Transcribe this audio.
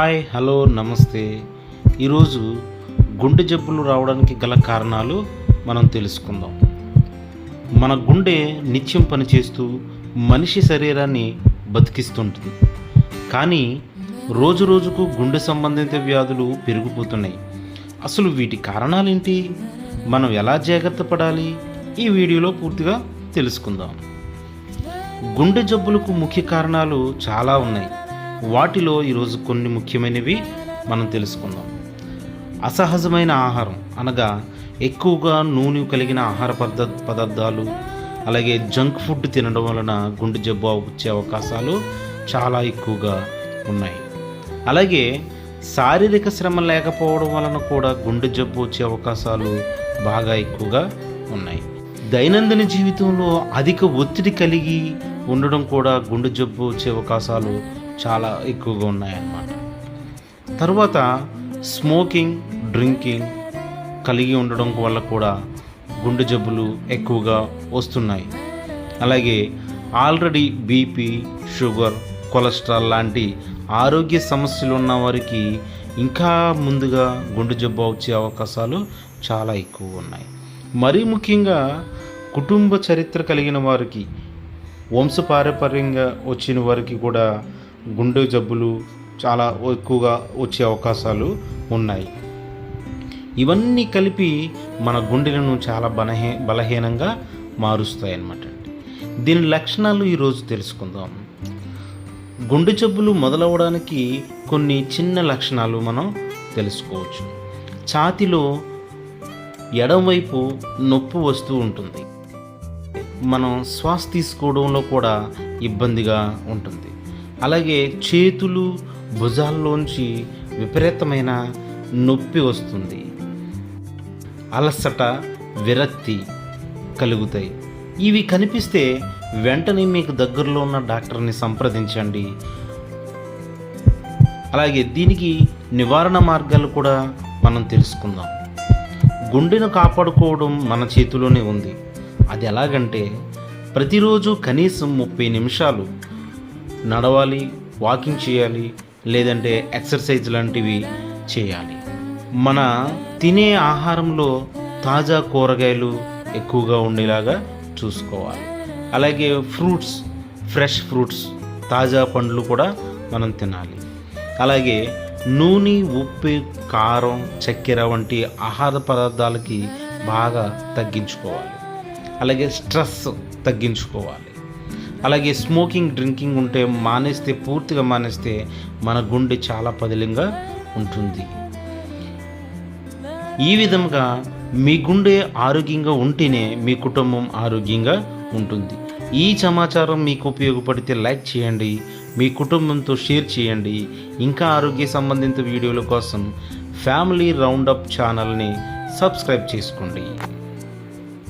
Hi hello నమస్తే. ఈరోజు గుండె జబ్బులు రావడానికి గల కారణాలు మనం తెలుసుకుందాం. మన గుండె నిత్యం పనిచేస్తూ మనిషి శరీరాన్ని బతికిస్తుంటుంది. కానీ రోజు రోజుకు గుండె సంబంధిత వ్యాధులు పెరిగిపోతున్నాయి. అసలు వీటి కారణాలేంటి, మనం ఎలా జాగ్రత్త పడాలి, ఈ వీడియోలో పూర్తిగా తెలుసుకుందాం. గుండె జబ్బులకు ముఖ్య కారణాలు చాలా ఉన్నాయి. వాటిలో ఈరోజు కొన్ని ముఖ్యమైనవి మనం తెలుసుకుందాం. అసహజమైన ఆహారం అనగా ఎక్కువగా నూనె కలిగిన ఆహార పదార్థాలు, అలాగే జంక్ ఫుడ్ తినడం వలన గుండె జబ్బు వచ్చే అవకాశాలు చాలా ఎక్కువగా ఉన్నాయి. అలాగే శారీరక శ్రమ లేకపోవడం వలన కూడా గుండె జబ్బు వచ్చే అవకాశాలు బాగా ఎక్కువగా ఉన్నాయి. దైనందిన జీవితంలో అధిక ఒత్తిడి కలిగి ఉండడం కూడా గుండె జబ్బు వచ్చే అవకాశాలు చాలా ఎక్కువగా ఉన్నాయన్నమాట. తర్వాత స్మోకింగ్, డ్రింకింగ్ కలిగి ఉండడం వల్ల కూడా గుండె జబ్బులు ఎక్కువగా వస్తున్నాయి. అలాగే ఆల్రెడీ బీపీ, షుగర్, కొలెస్ట్రాల్ లాంటి ఆరోగ్య సమస్యలు ఉన్న వారికి ఇంకా ముందుగా గుండె జబ్బు వచ్చే అవకాశాలు చాలా ఎక్కువ ఉన్నాయి. మరీ ముఖ్యంగా కుటుంబ చరిత్ర కలిగిన వారికి, వంశపారంపర్యంగా వచ్చిన వారికి కూడా గుండె జబ్బులు చాలా ఎక్కువగా వచ్చే అవకాశాలు ఉన్నాయి. ఇవన్నీ కలిపి మన గుండెలను చాలా బలహీనంగా మారుస్తాయి అన్నమాట. దీని లక్షణాలు ఈరోజు తెలుసుకుందాం. గుండె జబ్బులు మొదలవడానికి కొన్ని చిన్న లక్షణాలు మనం తెలుసుకోవచ్చు. ఛాతీలో ఎడమవైపు నొప్పి వస్తూ ఉంటుంది. మనం శ్వాస తీసుకోవడంలో కూడా ఇబ్బందిగా ఉంటుంది. అలాగే చేతులు, భుజాల్లోంచి విపరీతమైన నొప్పి వస్తుంది. అలసట, విరక్తి కలుగుతాయి. ఇవి కనిపిస్తే వెంటనే మీకు దగ్గరలో ఉన్న డాక్టర్ని సంప్రదించండి. అలాగే దీనికి నివారణ మార్గాలు కూడా మనం తెలుసుకుందాం. గుండెను కాపాడుకోవడం మన చేతిలోనే ఉంది. అది ఎలాగంటే ప్రతిరోజు కనీసం 30 నిమిషాలు నడవాలి, వాకింగ్ చేయాలి, లేదంటే ఎక్సర్సైజ్ లాంటివి చేయాలి. మన తినే ఆహారంలో తాజా కూరగాయలు ఎక్కువగా ఉండేలాగా చూసుకోవాలి. అలాగే ఫ్రూట్స్, ఫ్రెష్ ఫ్రూట్స్, తాజా పండ్లు కూడా మనం తినాలి. అలాగే నూనె, ఉప్పు, కారం, చక్కెర వంటి ఆహార పదార్థాలకి బాగా తగ్గించుకోవాలి. అలాగే స్ట్రెస్ తగ్గించుకోవాలి. అలాగే స్మోకింగ్, డ్రింకింగ్ ఉంటే పూర్తిగా మానేస్తే మన గుండె చాలా పదిలంగా ఉంటుంది. ఈ విధంగా మీ గుండె ఆరోగ్యంగా ఉంటేనే మీ కుటుంబం ఆరోగ్యంగా ఉంటుంది. ఈ సమాచారం మీకు ఉపయోగపడితే లైక్ చేయండి, మీ కుటుంబంతో షేర్ చేయండి. ఇంకా ఆరోగ్య సంబంధిత వీడియోల కోసం ఫ్యామిలీ రౌండప్ ఛానల్ని సబ్స్క్రైబ్ చేసుకోండి.